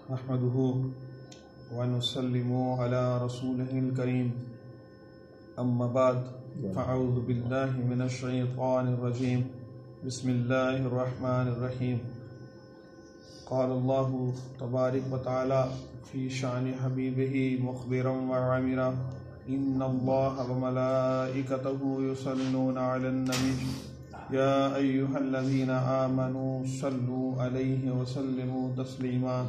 نحمده ونسلم على رسوله الكريم أما بعد فأعوذ بالله من الشيطان الرجيم بسم الله الرحمن الرحيم قال الله تبارك وتعالى في شأن حبيبه مخبرا وعامرا إن الله وملائكته يصلون على النبي يا أيها الذين آمنوا صلوا عليه وسلموا تسلیما۔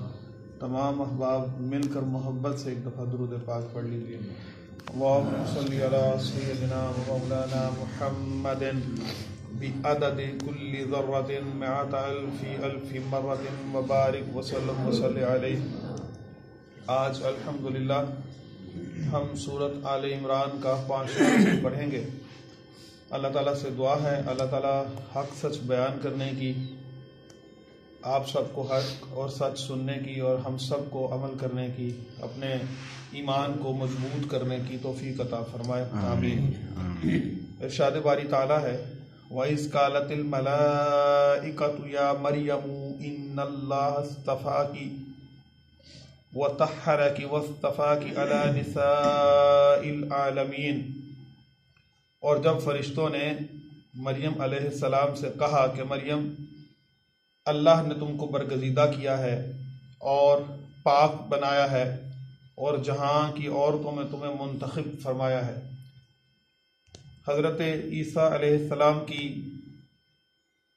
تمام احباب مل کر محبت سے ایک دفعہ درود پاک پڑھ لیجیے۔ اللهم صل على سيدنا ومولانا محمد بعدد كل ذرة مئة ألف مرة وبارك وسلم وصل عليه۔ آج الحمدللہ ہم سورۃ آل عمران کا 5واں پڑھیں گے۔ اللہ تعالیٰ سے دعا ہے اللہ تعالیٰ حق سچ بیان کرنے کی، آپ سب کو حق اور سچ سننے کی اور ہم سب کو عمل کرنے کی، اپنے ایمان کو مضبوط کرنے کی توفیق عطا فرمائے، آمین۔ ارشاد باری تعالیٰ ہے وَإِذْ قَالَتِ الْمَلَائِكَةُ يَا مَرْيَمُ إِنَّ اللَّهَ اصْطَفَاكِ وَطَهَّرَكِ وَاصْطَفَاكِ عَلَى نِسَاءِ الْعَالَمِينَ۔ اور جب فرشتوں نے مریم علیہ السلام سے کہا کہ مریم، اللہ نے تم کو برگزیدہ کیا ہے اور پاک بنایا ہے اور جہاں کی عورتوں میں تمہیں منتخب فرمایا ہے۔ حضرت عیسیٰ علیہ السلام کی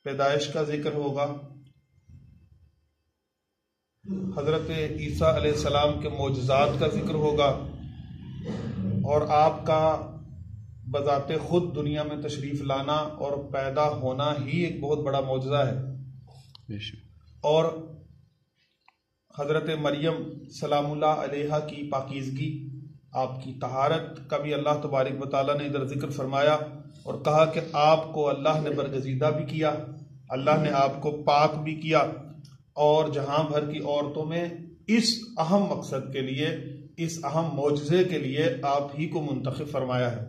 پیدائش کا ذکر ہوگا، حضرت عیسیٰ علیہ السلام کے معجزات کا ذکر ہوگا، اور آپ کا بذات خود دنیا میں تشریف لانا اور پیدا ہونا ہی ایک بہت بڑا معجزہ ہے۔ اور حضرت مریم سلام اللہ علیہا کی پاکیزگی، آپ کی طہارت کا بھی اللہ تبارک و تعالیٰ نے ادھر ذکر فرمایا اور کہا کہ آپ کو اللہ نے برگزیدہ بھی کیا، اللہ نے آپ کو پاک بھی کیا، اور جہاں بھر کی عورتوں میں اس اہم مقصد کے لیے، اس اہم معجزے کے لیے آپ ہی کو منتخب فرمایا ہے۔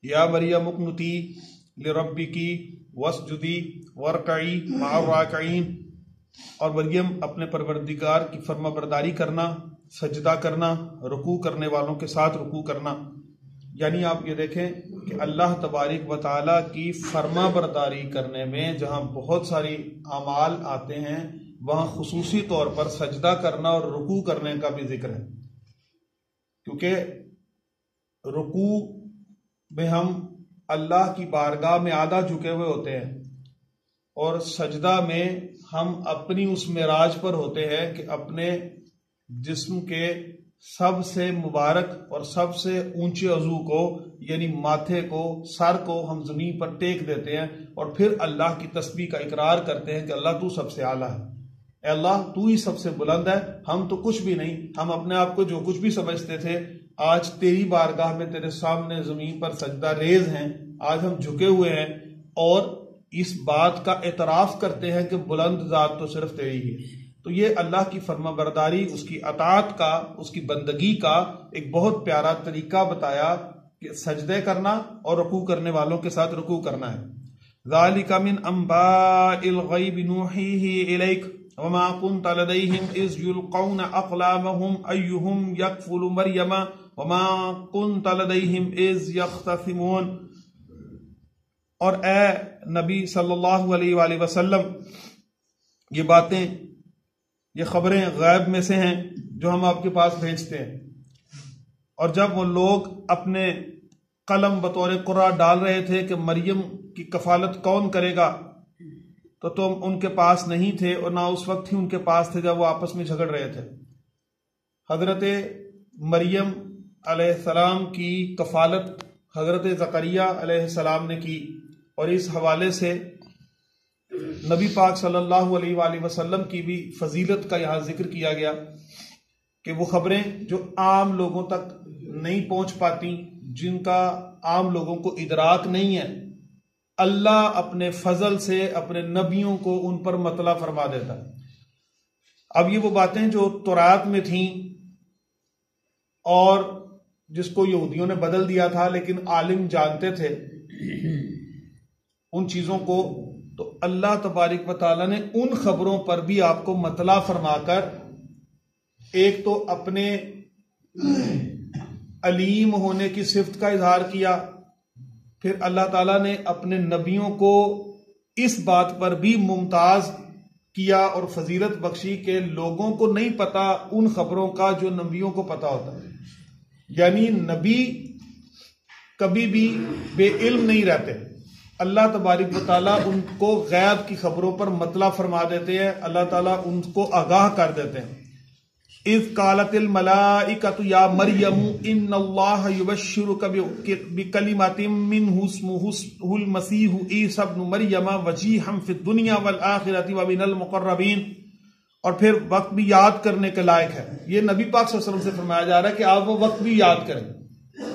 یا مریم اقنتی لربکی واسجدی وارکعی مع الراکعین۔ اور مریم اپنے پروردگار کی فرما برداری کرنا، سجدہ کرنا، رکوع کرنے والوں کے ساتھ رکوع کرنا۔ یعنی آپ یہ دیکھیں کہ اللہ تبارک و تعالیٰ کی فرما برداری کرنے میں جہاں بہت ساری اعمال آتے ہیں، وہاں خصوصی طور پر سجدہ کرنا اور رکوع کرنے کا بھی ذکر ہے، کیونکہ رکوع میں ہم اللہ کی بارگاہ میں آدھا جھکے ہوئے ہوتے ہیں، اور سجدہ میں ہم اپنی اس معراج پر ہوتے ہیں کہ اپنے جسم کے سب سے مبارک اور سب سے اونچے عضو کو، یعنی ماتھے کو، سر کو ہم زمین پر ٹیک دیتے ہیں اور پھر اللہ کی تسبیح کا اقرار کرتے ہیں کہ اللہ تو سب سے اعلیٰ ہے، اے اللہ تو ہی سب سے بلند ہے، ہم تو کچھ بھی نہیں، ہم اپنے آپ کو جو کچھ بھی سمجھتے تھے آج تیری بارگاہ میں تیرے سامنے زمین پر سجدہ ریز ہیں، آج ہم جھکے ہوئے ہیں اور اس بات کا اعتراف کرتے ہیں کہ بلند ذات تو صرف تیری ہی ہے۔ تو یہ اللہ کی فرما برداری، اس کی اطاعت کا، اس کی بندگی کا ایک بہت پیارا طریقہ بتایا کہ سجدے کرنا اور رکوع کرنے والوں کے ساتھ رکوع کرنا ہے۔ ذَلِكَ مِنْ أَنْبَاءِ الْغَيْبِ نُوحِيهِ إِلَيْكَ وَمَا كُنْتَ لَدَيْهِمْ إِذْ يُلْقَوْنَ أَقْلَامَهُمْ أَيُّهُمْ يَكْفُلُ مَرْيَمَ وَمَا كُنْتَ لَدَيْهِمْ إِذْ يَخْتَصِمُونَ۔ اور اے نبی صلی اللہ علیہ وآلہ وسلم، یہ باتیں، یہ خبریں غیب میں سے ہیں جو ہم آپ کے پاس بھیجتے ہیں، اور جب وہ لوگ اپنے قلم بطور قرآ ڈال رہے تھے کہ مریم کی کفالت کون کرے گا، تو تم ان کے پاس نہیں تھے، اور نہ اس وقت ہی ان کے پاس تھے جب وہ آپس میں جھگڑ رہے تھے۔ حضرت مریم علیہ السلام کی کفالت حضرت زکریا علیہ السلام نے کی، اور اس حوالے سے نبی پاک صلی اللہ علیہ وآلہ وسلم کی بھی فضیلت کا یہاں ذکر کیا گیا کہ وہ خبریں جو عام لوگوں تک نہیں پہنچ پاتی، جن کا عام لوگوں کو ادراک نہیں ہے، اللہ اپنے فضل سے اپنے نبیوں کو ان پر مطلع فرما دیتا ہے۔ اب یہ وہ باتیں جو تورات میں تھیں اور جس کو یہودیوں نے بدل دیا تھا لیکن عالم جانتے تھے، ان چیزوں کو تو اللہ تبارک و تعالیٰ نے ان خبروں پر بھی آپ کو مطلع فرما کر ایک تو اپنے علیم ہونے کی صفت کا اظہار کیا، پھر اللہ تعالیٰ نے اپنے نبیوں کو اس بات پر بھی ممتاز کیا اور فضیلت بخشی کہ لوگوں کو نہیں پتا ان خبروں کا جو نبیوں کو پتا ہوتا ہے، یعنی نبی کبھی بھی بے علم نہیں رہتے، اللہ تبارک و تعالیٰ ان کو غیب کی خبروں پر مطلع فرما دیتے ہیں، اللہ تعالیٰ ان کو آگاہ کر دیتے ہیں۔ اذ قالت الملائکۃ یا مریم ان اللہ یبشرک بکلمات منہ اسمہ المسیح عیسی ابن مریم وجیہا فی الدنیا والآخرۃ ومن المقربین، اور پھر وقت بھی یاد کرنے کے لائق ہے۔ یہ نبی پاک صلی اللہ علیہ وسلم سے فرمایا جا رہا ہے کہ آپ وہ وقت بھی یاد کریں،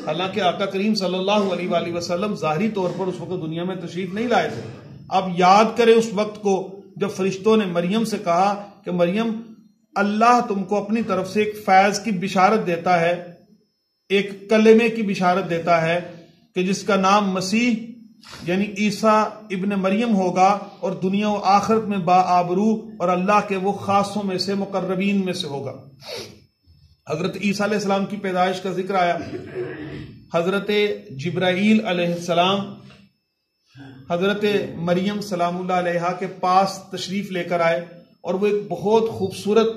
حالانکہ آقا کریم صلی اللہ علیہ وآلہ وسلم ظاہری طور پر اس وقت دنیا میں تشریف نہیں لائے تھے۔ آپ یاد کریں اس وقت کو جب فرشتوں نے مریم سے کہا کہ مریم اللہ تم کو اپنی طرف سے ایک فیض کی بشارت دیتا ہے، ایک کلمے کی بشارت دیتا ہے کہ جس کا نام مسیح یعنی عیسیٰ ابن مریم ہوگا، اور دنیا و آخرت میں باآبرو اور اللہ کے وہ خاصوں میں سے مقربین میں سے ہوگا۔ حضرت عیسیٰ علیہ السلام کی پیدائش کا ذکر آیا، حضرت جبرائیل علیہ السلام حضرت مریم سلام اللہ علیہا کے پاس تشریف لے کر آئے، اور وہ ایک بہت خوبصورت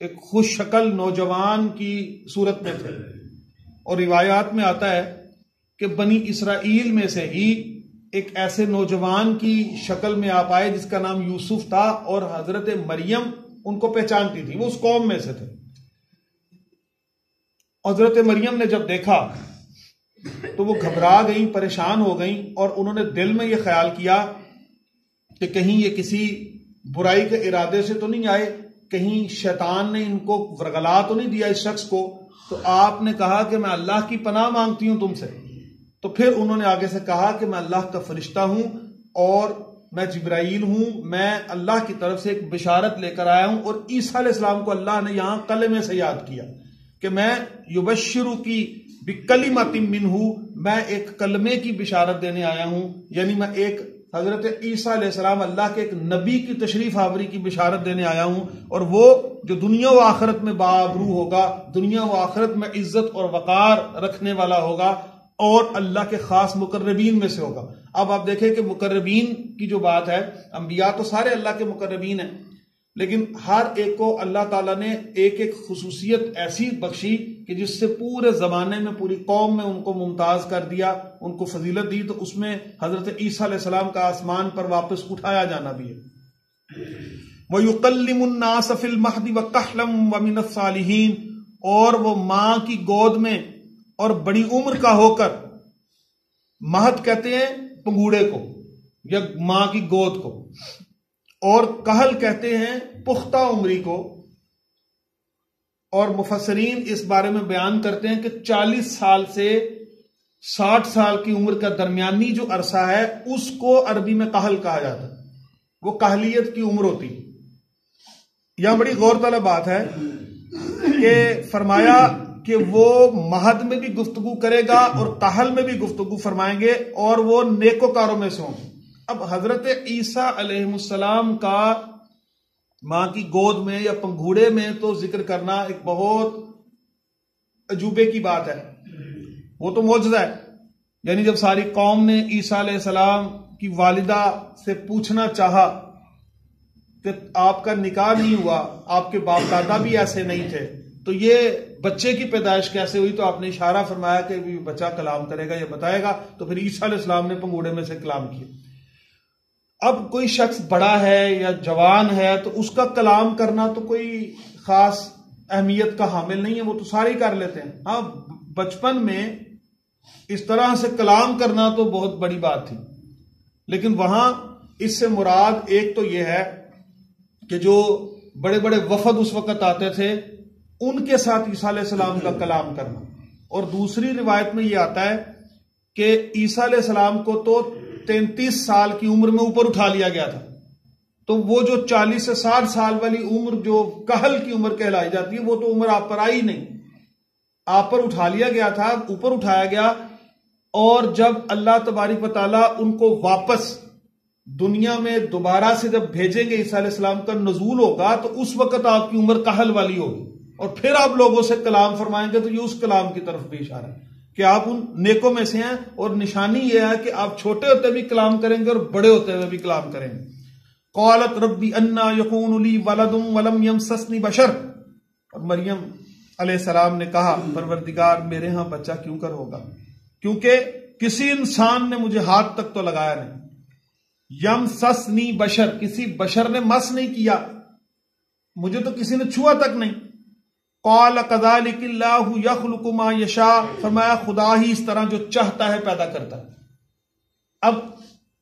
ایک خوش شکل نوجوان کی صورت میں تھے، اور روایات میں آتا ہے کہ بنی اسرائیل میں سے ہی ایک ایسے نوجوان کی شکل میں آپ آئے جس کا نام یوسف تھا، اور حضرت مریم ان کو پہچانتی تھی، وہ اس قوم میں سے تھے۔ حضرت مریم نے جب دیکھا تو وہ گھبرا گئیں، پریشان ہو گئیں، اور انہوں نے دل میں یہ خیال کیا کہ کہیں یہ کسی برائی کے ارادے سے تو نہیں آئے، کہیں شیطان نے ان کو ورغلا تو نہیں دیا اس شخص کو۔ تو آپ نے کہا کہ میں اللہ کی پناہ مانگتی ہوں تم سے۔ تو پھر انہوں نے آگے سے کہا کہ میں اللہ کا فرشتہ ہوں اور میں جبرائیل ہوں، میں اللہ کی طرف سے ایک بشارت لے کر آیا ہوں۔ اور عیسیٰ علیہ السلام کو اللہ نے یہاں کلمے سے یاد کیا کہ میں یبشرو کی بکلمات منہ، میں ایک کلمے کی بشارت دینے آیا ہوں، یعنی میں ایک حضرت عیسیٰ علیہ السلام اللہ کے ایک نبی کی تشریف آوری کی بشارت دینے آیا ہوں، اور وہ جو دنیا و آخرت میں باآبرو ہوگا، دنیا و آخرت میں عزت اور وقار رکھنے والا ہوگا، اور اللہ کے خاص مقربین میں سے ہوگا۔ اب آپ دیکھیں کہ مقربین کی جو بات ہے، انبیاء تو سارے اللہ کے مقربین ہیں، لیکن ہر ایک کو اللہ تعالیٰ نے ایک ایک خصوصیت ایسی بخشی کہ جس سے پورے زمانے میں پوری قوم میں ان کو ممتاز کر دیا، ان کو فضیلت دی۔ تو اس میں حضرت عیسیٰ علیہ السلام کا آسمان پر واپس اٹھایا جانا بھی ہے۔ وَيُقَلِّمُ النَّاسَ فِي الْمَهْدِ وَكَحْلًا وَمِنَ الصَّالِحِينَ، اور وہ ماں کی گود میں اور بڑی عمر کا ہو کر، مہد کہتے ہیں پنگوڑے کو یا ماں کی گود کو، اور کہل کہتے ہیں پختہ عمری کو، اور مفسرین اس بارے میں بیان کرتے ہیں کہ 40 سال سے 60 سال کی عمر کا درمیانی جو عرصہ ہے اس کو عربی میں کہل کہا جاتا ہے، وہ کہلیت کی عمر ہوتی ہے۔ یہاں بڑی غور طلب بات ہے کہ فرمایا کہ وہ مہد میں بھی گفتگو کرے گا اور کہل میں بھی گفتگو فرمائیں گے، اور وہ نیکوکاروں میں سے ہوں گے۔ اب حضرت عیسیٰ علیہ السلام کا ماں کی گود میں یا پنگھوڑے میں تو ذکر کرنا ایک بہت عجوبے کی بات ہے، وہ تو معجزہ ہے۔ یعنی جب ساری قوم نے عیسیٰ علیہ السلام کی والدہ سے پوچھنا چاہا کہ آپ کا نکاح نہیں ہوا، آپ کے باپ دادا بھی ایسے نہیں تھے، تو یہ بچے کی پیدائش کیسے ہوئی؟ تو آپ نے اشارہ فرمایا کہ بچہ کلام کرے گا، یہ بتائے گا۔ تو پھر عیسیٰ علیہ السلام نے پنگوڑے میں سے کلام کیا۔ اب کوئی شخص بڑا ہے یا جوان ہے تو اس کا کلام کرنا تو کوئی خاص اہمیت کا حامل نہیں ہے، وہ تو سارے ہی کر لیتے ہیں۔ ہاں، بچپن میں اس طرح سے کلام کرنا تو بہت بڑی بات تھی، لیکن وہاں اس سے مراد ایک تو یہ ہے کہ جو بڑے بڑے وفد اس وقت آتے تھے ان کے ساتھ عیسیٰ علیہ السلام کا کلام کرنا، اور دوسری روایت میں یہ آتا ہے کہ عیسیٰ علیہ السلام کو تو 33 سال کی عمر میں اوپر اٹھا لیا گیا تھا، تو وہ جو 40 سے 60 سال والی عمر جو کہل کی عمر کہلائی جاتی ہے وہ تو عمر آپ پر آئی نہیں، آپ پر اٹھا لیا گیا تھا، اوپر اٹھایا گیا۔ اور جب اللہ تبارک و تعالیٰ ان کو واپس دنیا میں دوبارہ سے جب بھیجیں گے عیسیٰ علیہ السلام کا نزول ہوگا تو اس وقت آپ کی عمر کہل والی ہوگی، اور پھر آپ لوگوں سے کلام فرمائیں گے، تو یہ اس کلام کی طرف بھی اشارہ ہے کہ آپ ان نیکوں میں سے ہیں، اور نشانی یہ ہے کہ آپ چھوٹے ہوتے بھی کلام کریں گے اور بڑے ہوتے ہوئے بھی کلام کریں گے۔ قالت ربی انا یکون لی ولد ولم یمسسنی بشر، اور مریم علیہ السلام نے کہا پروردگار میرے ہاں بچہ کیوں کر ہوگا، کیونکہ کسی انسان نے مجھے ہاتھ تک تو لگایا نہیں، یمسسنی بشر، کسی بشر نے مس نہیں کیا، مجھے تو کسی نے چھوا تک نہیں۔ قال کذالک اللہ یخلق ما یشاء، فرمایا خدا ہی اس طرح جو چاہتا ہے پیدا کرتا ہے۔ اب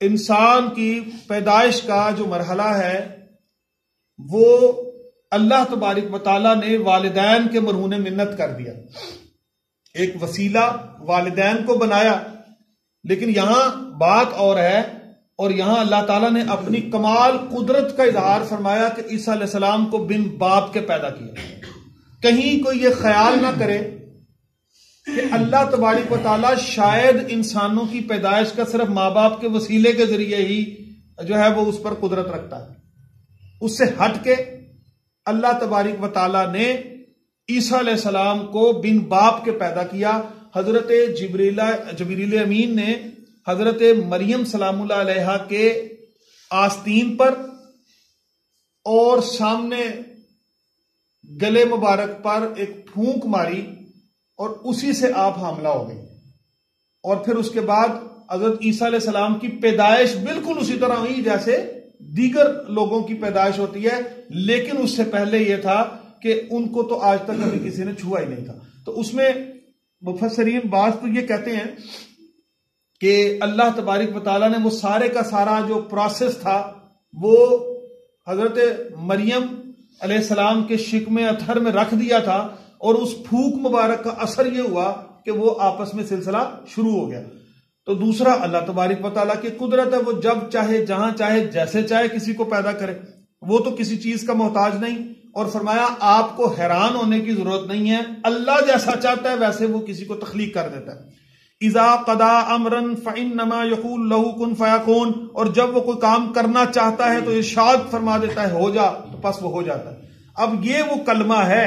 انسان کی پیدائش کا جو مرحلہ ہے وہ اللہ تبارک و تعالیٰ نے والدین کے مرہون منت کر دیا، ایک وسیلہ والدین کو بنایا، لیکن یہاں بات اور ہے، اور یہاں اللہ تعالیٰ نے اپنی کمال قدرت کا اظہار فرمایا کہ عیسیٰ علیہ السلام کو بن باپ کے پیدا کیا۔ کہیں کوئی یہ خیال نہ کرے کہ اللہ تبارک و تعالیٰ شاید انسانوں کی پیدائش کا صرف ماں باپ کے وسیلے کے ذریعے ہی جو ہے وہ اس پر قدرت رکھتا ہے۔ اس سے ہٹ کے اللہ تبارک و تعالیٰ نے عیسیٰ علیہ السلام کو بن باپ کے پیدا کیا۔ حضرت جبریل امین نے حضرت مریم سلام اللہ علیہا کے آستین پر اور سامنے گلے مبارک پر ایک پھونک ماری، اور اسی سے آپ حاملہ ہو گئی، اور پھر اس کے بعد حضرت عیسیٰ علیہ السلام کی پیدائش بالکل اسی طرح ہوئی جیسے دیگر لوگوں کی پیدائش ہوتی ہے، لیکن اس سے پہلے یہ تھا کہ ان کو تو آج تک کبھی کسی نے چھوا ہی نہیں تھا۔ تو اس میں مفسرین بعض تو یہ کہتے ہیں کہ اللہ تبارک و تعالیٰ نے وہ سارے کا سارا جو پروسیس تھا وہ حضرت مریم علیہ السلام کے شکم اطہر میں رکھ دیا تھا، اور اس پھونک مبارک کا اثر یہ ہوا کہ وہ آپس میں سلسلہ شروع ہو گیا۔ تو دوسرا اللہ تبارک و تعالیٰ کی قدرت ہے، وہ جب چاہے جہاں چاہے جیسے چاہے کسی کو پیدا کرے، وہ تو کسی چیز کا محتاج نہیں، اور فرمایا آپ کو حیران ہونے کی ضرورت نہیں ہے، اللہ جیسا چاہتا ہے ویسے وہ کسی کو تخلیق کر دیتا ہے۔ اذا قضا امرا فانما يقول له كن فيكون، اور جب وہ کوئی کام کرنا چاہتا ہے تو ارشاد فرما دیتا ہے ہو جا، تو پس وہ ہو جاتا ہے۔ اب یہ وہ کلمہ ہے،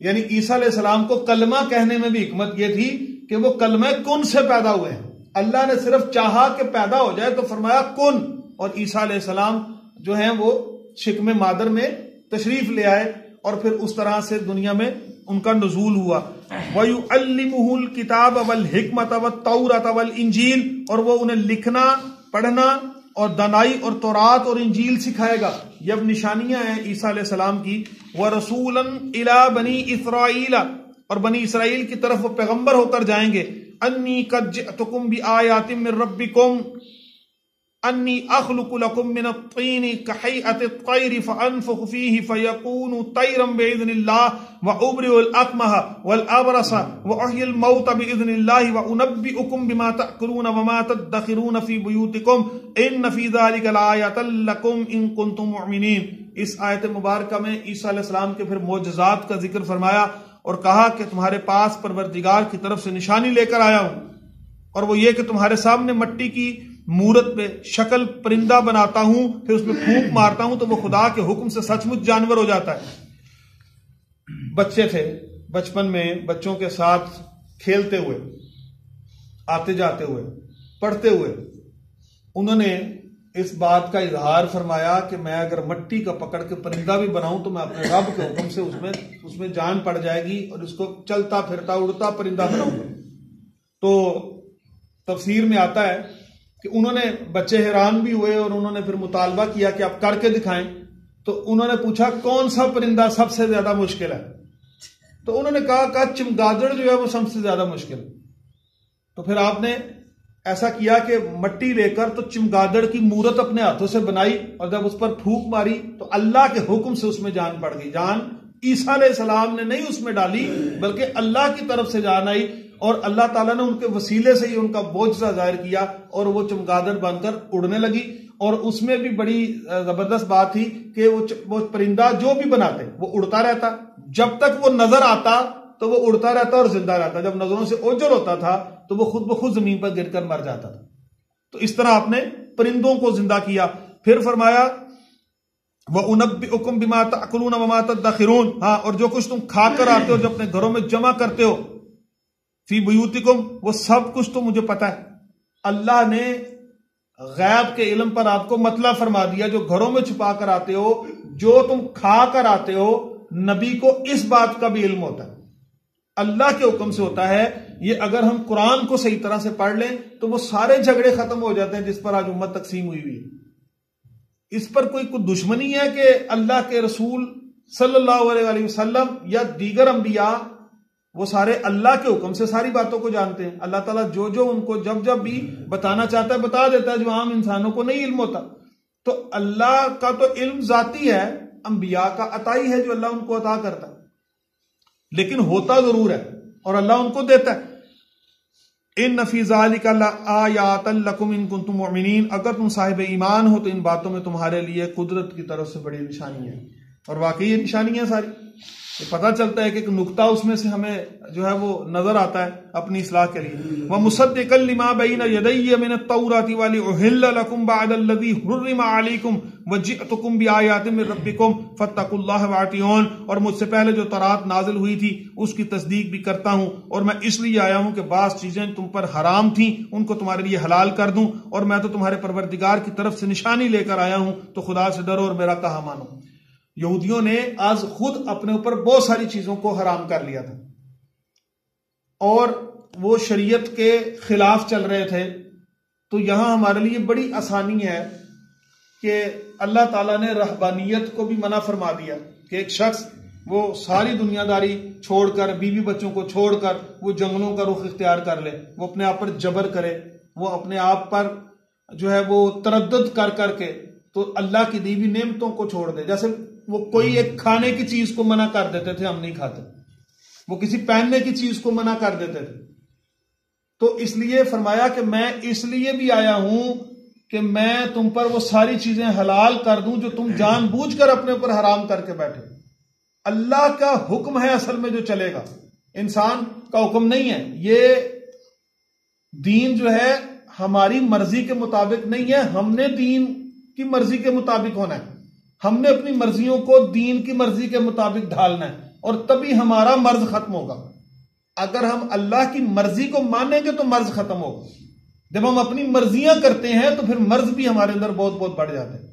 یعنی عیسیٰ علیہ السلام کو کلمہ کہنے میں بھی حکمت یہ تھی کہ وہ کلمہ کن سے پیدا ہوئے ہیں۔ اللہ نے صرف چاہا کہ پیدا ہو جائے تو فرمایا کن، اور عیسیٰ علیہ السلام جو ہیں وہ شکم مادر میں تشریف لے آئے، اور پھر اس طرح سے دنیا میں ان کا نزول ہوا۔ وَيُعَلِّمُهُ الْكِتَابَ وَالْحِكْمَةَ وَالتَّوْرَةَ وَالْإِنْجِيلَ، اور وہ انہیں لکھنا، پڑھنا اور دانائی اور تورات اور انجیل سکھائے گا۔ یہ اب نشانیاں ہیں عیسیٰ علیہ السلام کی۔ وَرَسُولًا إِلَى بَنِي إِسْرَائِيلَ، اور بنی اسرائیل کی طرف وہ پیغمبر ہو کر جائیں گے۔ أَنِّي قَدْ جِئْتُكُمْ بِآيَاتٍ مِّن رَبِّكُمْ انی اخلق لکم من الطین کہیئۃ الطیر فانفخ فیہ فیکون طیرا باذن اللہ وابرئ الاکمہ والابرص واحیی الموتى باذن اللہ وانبئکم بما تأکلون وما تدخرون فی بیوتکم ان فی ذلک لآیۃ لکم ان کنتم مؤمنین۔ اس آیت مبارکہ میں عیسیٰ علیہ السلام کے پھر معجزات کا ذکر فرمایا اور کہا کہ تمہارے پاس پروردگار کی طرف سے نشانی لے کر آیا ہوں، اور وہ یہ کہ تمہارے سامنے مٹی کی مورت پہ شکل پرندہ بناتا ہوں، پھر اس میں پھونک مارتا ہوں تو وہ خدا کے حکم سے سچ مچ جانور ہو جاتا ہے۔ بچے تھے، بچپن میں بچوں کے ساتھ کھیلتے ہوئے، آتے جاتے ہوئے، پڑھتے ہوئے انہوں نے اس بات کا اظہار فرمایا کہ میں اگر مٹی کا پکڑ کے پرندہ بھی بناؤں تو میں اپنے رب کے حکم سے اس میں جان پڑ جائے گی اور اس کو چلتا پھرتا اڑتا پرندہ بناؤں گا۔ تو تفسیر میں آتا ہے کہ انہوں نے بچے حیران بھی ہوئے اور انہوں نے پھر مطالبہ کیا کہ آپ کر کے دکھائیں، تو انہوں نے پوچھا کون سا پرندہ سب سے زیادہ مشکل ہے، تو انہوں نے کہا چمگادڑ جو ہے وہ سب سے زیادہ مشکل۔ تو پھر آپ نے ایسا کیا کہ مٹی لے کر تو چمگادڑ کی مورت اپنے ہاتھوں سے بنائی، اور جب اس پر پھونک ماری تو اللہ کے حکم سے اس میں جان پڑ گئی۔ جان عیسیٰ علیہ السلام نے نہیں اس میں ڈالی بلکہ اللہ کی طرف سے جان آئی، اور اللہ تعالیٰ نے ان کے وسیلے سے ہی ان کا معجزہ ظاہر کیا اور وہ چمگادڑ بن کر اڑنے لگی۔ اور اس میں بھی بڑی زبردست بات تھی کہ وہ پرندہ جو بھی بناتے وہ اڑتا رہتا، جب تک وہ نظر آتا تو وہ اڑتا رہتا اور زندہ رہتا، جب نظروں سے اوجھل ہوتا تھا تو وہ خود بخود زمین پر گر کر مر جاتا تھا۔ تو اس طرح آپ نے پرندوں کو زندہ کیا. پھر فرمایا وَأُنَبِّئُكُم بِمَا تَأْكُلُونَ وَمَا تَدَّخِرُونَ, ہاں اور جو کچھ تم کھا کر آتے ہو جو اپنے گھروں میں جمع کرتے ہو, فی بیوتکم, وہ سب کچھ تو مجھے پتا ہے. اللہ نے غیب کے علم پر آپ کو مطلع فرما دیا. جو گھروں میں چھپا کر آتے ہو, جو تم کھا کر آتے ہو, نبی کو اس بات کا بھی علم ہوتا ہے, اللہ کے حکم سے ہوتا ہے. یہ اگر ہم قرآن کو صحیح طرح سے پڑھ لیں تو وہ سارے جھگڑے ختم ہو جاتے ہیں جس پر آج امت تقسیم ہوئی ہے. اس پر کوئی دشمنی ہے کہ اللہ کے رسول صلی اللہ علیہ وسلم یا دیگر انبیاء وہ سارے اللہ کے حکم سے ساری باتوں کو جانتے ہیں. اللہ تعالیٰ جو جو ان کو جب جب بھی بتانا چاہتا ہے بتا دیتا ہے, جو عام انسانوں کو نہیں علم ہوتا. تو اللہ کا تو علم ذاتی ہے, انبیاء کا عطائی ہے جو اللہ ان کو عطا کرتا ہے, لیکن ہوتا ضرور ہے اور اللہ ان کو دیتا ہے. ان فی ذالک لآیات لکم ان کنتم مؤمنین, اگر تم صاحب ایمان ہو تو ان باتوں میں تمہارے لیے قدرت کی طرف سے بڑی نشانی ہے. اور واقعی یہ نشانیاں ساری, یہ پتہ چلتا ہے کہ ایک نقطہ اس میں سے ہمیں جو ہے وہ نظر آتا ہے اپنی اصلاح کے لیے. وَمُصَدِّقًا لِمَا بَيْنَ يَدَيَّ مِنَ التَّوْرَاةِ وَلِأُحِلَّ لَكُمْ بَعْدَ الَّذِي حُرِّمَ عَلَيْكُمْ وَجِئْتُكُمْ بِآيَاتٍ مِّن رَّبِّكُمْ فَاتَّقُوا اللَّهَ وَأَطِيعُونِ, اور مجھ سے پہلے جو تورات نازل ہوئی تھی اس کی تصدیق بھی کرتا ہوں, اور میں اس لیے آیا ہوں کہ بعض چیزیں تم پر حرام تھیں ان کو تمہارے لیے حلال کر دوں, اور میں تو تمہارے پروردگار کی طرف سے نشانی لے کر آیا ہوں, تو خدا سے ڈرو اور میرا کہا مانو. یہودیوں نے آج خود اپنے اوپر بہت ساری چیزوں کو حرام کر لیا تھا اور وہ شریعت کے خلاف چل رہے تھے. تو یہاں ہمارے لیے بڑی آسانی ہے کہ اللہ تعالیٰ نے رہبانیت کو بھی منع فرما دیا کہ ایک شخص وہ ساری دنیا داری چھوڑ کر, بیوی بچوں کو چھوڑ کر وہ جنگلوں کا رخ اختیار کر لے, وہ اپنے آپ پر جبر کرے, وہ اپنے آپ پر جو ہے وہ تردد کر کر کے تو اللہ کی دی ہوئی نعمتوں کو چھوڑ دے. جیسے وہ کوئی ایک کھانے کی چیز کو منع کر دیتے تھے, ہم نہیں کھاتے, وہ کسی پہننے کی چیز کو منع کر دیتے تھے. تو اس لیے فرمایا کہ میں اس لیے بھی آیا ہوں کہ میں تم پر وہ ساری چیزیں حلال کر دوں جو تم جان بوجھ کر اپنے اوپر حرام کر کے بیٹھے. اللہ کا حکم ہے اصل میں جو چلے گا, انسان کا حکم نہیں ہے. یہ دین جو ہے ہماری مرضی کے مطابق نہیں ہے, ہم نے دین کی مرضی کے مطابق ہونا ہے. ہم نے اپنی مرضیوں کو دین کی مرضی کے مطابق ڈھالنا ہے, اور تبھی ہمارا مرض ختم ہوگا. اگر ہم اللہ کی مرضی کو مانیں گے تو مرض ختم ہوگا. جب ہم اپنی مرضیاں کرتے ہیں تو پھر مرض بھی ہمارے اندر بہت بہت بڑھ جاتے ہیں.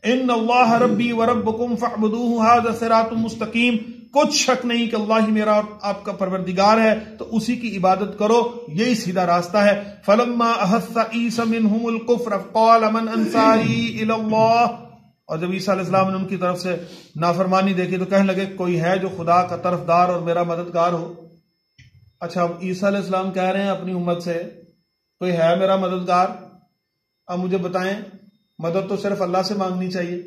ان اللہ ربی وربکم فاعبدوہ ھذا صراط مستقیم, کچھ شک نہیں کہ اللہ ہی میرا اور آپ کا پروردگار ہے, تو اسی کی عبادت کرو, یہی سیدھا راستہ ہے. فلما احس عیسی منہم الکفر قال من انصاری الی اللہ, اور جب عیسیٰ علیہ السلام نے ان کی طرف سے نافرمانی دیکھی تو کہنے لگے کوئی ہے جو خدا کا طرفدار اور میرا مددگار ہو. اچھا, اب عیسیٰ علیہ السلام کہہ رہے ہیں اپنی امت سے کوئی ہے میرا مددگار, اب مجھے بتائیں مدد تو صرف اللہ سے مانگنی چاہیے.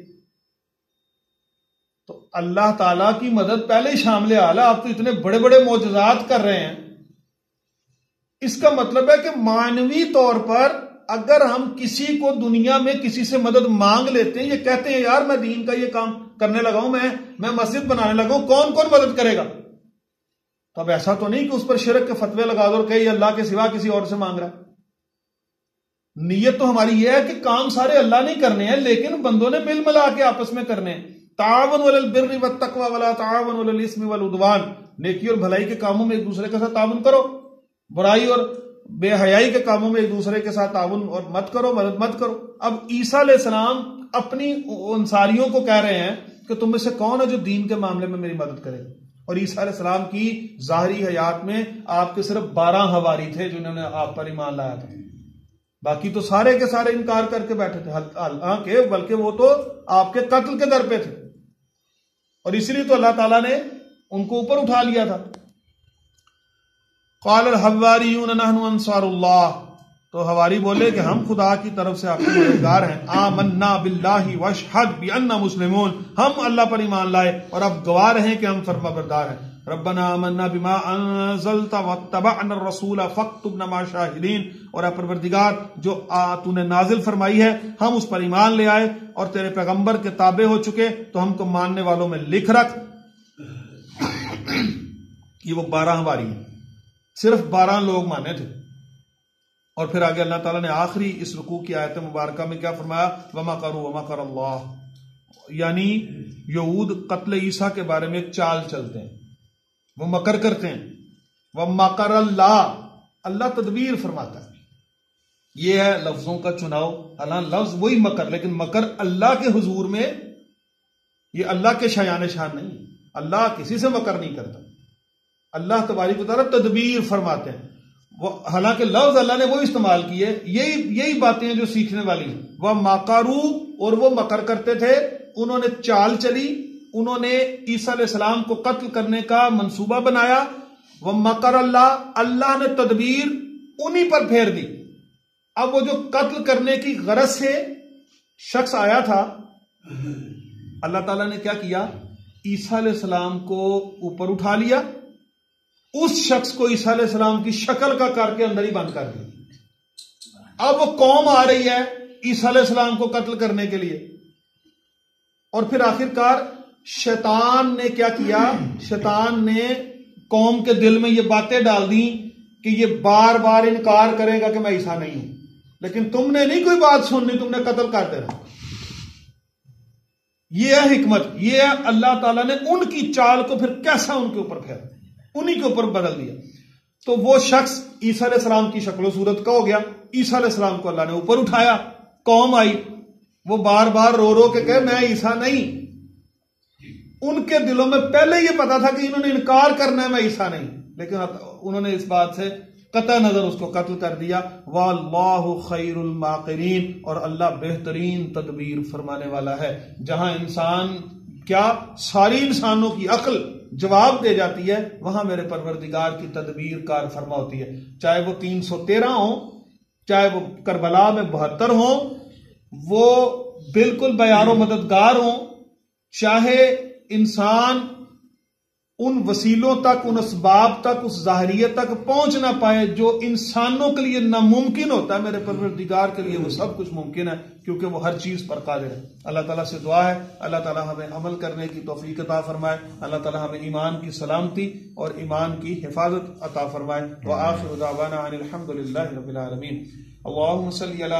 تو اللہ تعالیٰ کی مدد پہلے ہی شامل حال ہے. آپ تو اتنے بڑے بڑے معجزات کر رہے ہیں, اس کا مطلب ہے کہ معنوی طور پر اگر ہم کسی کو دنیا میں کسی سے مدد مانگ لیتے ہیں, یہ کہتے ہیں یار میں دین کا یہ کام کرنے لگا ہوں, میں مسجد بنانے لگا ہوں, کون کون مدد کرے گا, تو اب ایسا تو نہیں کہ اس پر شرک کے فتوے لگا دو اور کہ یہ اللہ کے سوا کسی اور سے مانگ رہا ہے. نیت تو ہماری یہ ہے کہ کام سارے اللہ نہیں کرنے ہیں, لیکن بندوں نے مل ملا کے آپس میں کرنے ہیں. تعاون علی البر والتقوی ولا تعاون علی الاثم والعدوان, نیکی اور بھلائی کے کاموں میں ایک دوسرے کے ساتھ تعاون کرو, برائی اور بے حیائی کے کاموں میں ایک دوسرے کے ساتھ تعاون اور مت کرو, مدد مت کرو. اب عیسیٰ علیہ السلام اپنی انصاریوں کو کہہ رہے ہیں کہ تم میں سے کون ہے جو دین کے معاملے میں میری مدد کرے, اور عیسیٰ علیہ السلام کی ظاہری حیات میں آپ کے صرف 12 حواری تھے جنہوں نے آپ پر ایمان لایا تھا, باقی تو سارے کے سارے انکار کر کے بیٹھے تھے, بلکہ وہ تو آپ کے قتل کے در پہ تھے, اور اس لیے تو اللہ تعالیٰ نے ان کو اوپر اٹھا لیا تھا. قال الحواریون نحن انصار اللہ, تو حواری بولے کہ ہم خدا کی طرف سے آپ کے مددگار ہیں. آمنا باللہ واشہد بأننا مسلمون, ہم اللہ پر ایمان لائے اور اب گواہ رہیں کہ ہم فرمانبردار ہیں. ربنا آمنا بما انزلت واتبعنا الرسول فاکتبنا مع الشاہدین, اور اے پروردگار جو تو نے نازل فرمائی ہے ہم اس پر ایمان لے آئے اور تیرے پیغمبر کے تابع ہو چکے تو ہم کو ماننے والوں میں لکھ رکھ. یہ وہ 12 حواری ہیں, صرف 12 لوگ مانے تھے. اور پھر آگے اللہ تعالیٰ نے آخری اس رکوع کی آیت مبارکہ میں کیا فرمایا؟ وَمَكَرُوا وَمَكَرَ اللَّهُ، یعنی یہود قتل عیسیٰ کے بارے میں ایک چال چلتے ہیں، وہ مکر کرتے ہیں. وَمَكَرَ اللَّهُ، اللہ تدبیر فرماتا ہے. یہ ہے لفظوں کا چناؤ، حالانکہ لفظ وہی مکر، لیکن مکر اللہ کے حضور میں یہ اللہ کے شایان شان نہیں. اللہ کسی سے مکر نہیں کرتا. اللہ تبارک و تعالیٰ تدبیر فرماتے ہیں. حالانکہ لفظ اللہ نے وہ استعمال کیے، یہی باتیں ہیں جو سیکھنے والی ہیں. وہ ماکارو، اور وہ مکر کرتے تھے، انہوں نے چال چلی، انہوں نے عیسیٰ علیہ السلام کو قتل کرنے کا منصوبہ بنایا. وہ مکر اللہ، اللہ نے تدبیر انہی پر پھیر دی. اب وہ جو قتل کرنے کی غرض سے شخص آیا تھا، اللہ تعالیٰ نے کیا کیا؟ عیسیٰ علیہ السلام کو اوپر اٹھا لیا، اس شخص کو عیسیٰ علیہ السلام کی شکل کا کر کے اندر ہی بند کر دیا. اب وہ قوم آ رہی ہے عیسیٰ علیہ السلام کو قتل کرنے کے لیے. اور پھر آخرکار شیطان نے کیا کیا؟ شیطان نے قوم کے دل میں یہ باتیں ڈال دی کہ یہ بار بار انکار کرے گا کہ میں عیسیٰ نہیں ہوں، لیکن تم نے نہیں کوئی بات سننی، تم نے قتل کر دینا. یہ ہے حکمت، یہ ہے اللہ تعالیٰ نے ان کی چال کو پھر کیسا ان کے اوپر پھیر دیا، انہی کے اوپر بدل دیا. تو وہ شخص عیسیٰ علیہ السلام کی شکل و صورت کا ہو گیا. عیسیٰ علیہ السلام کو اللہ نے اوپر اٹھایا، قوم آئی، وہ بار بار رو رو کے کہے میں عیسیٰ نہیں. ان کے دلوں میں پہلے یہ پتا تھا کہ انہوں نے انکار کرنا ہے میں عیسیٰ نہیں، لیکن انہوں نے اس بات سے قطع نظر اس کو قتل کر دیا. وَاللَّهُ خَيْرُ الْمَاقِرِينَ، اور اللہ بہترین تدبیر فرمانے والا ہے. جہاں انسان کیا ساری انسانوں کی عقل جواب دے جاتی ہے، وہاں میرے پروردگار کی تدبیر کار فرما ہوتی ہے. چاہے وہ 313 ہوں، چاہے وہ کربلا میں 72 ہوں، وہ بالکل بیار و مددگار ہوں، چاہے انسان ان وسیلوں تک، ان اسباب تک، اس ظاہریت تک پہنچ نہ پائے جو انسانوں کے لیے ناممکن ہوتا ہے، میرے پروردگار کے لیے وہ سب کچھ ممکن ہے، کیونکہ وہ ہر چیز پر قادر ہے. اللہ تعالیٰ سے دعا ہے اللہ تعالیٰ ہمیں عمل کرنے کی توفیق عطا فرمائے، اللہ تعالیٰ ہمیں ایمان کی سلامتی اور ایمان کی حفاظت عطا فرمائے. وآخر دعوانا ان الحمد للہ رب العالمین. اللہم صلی علی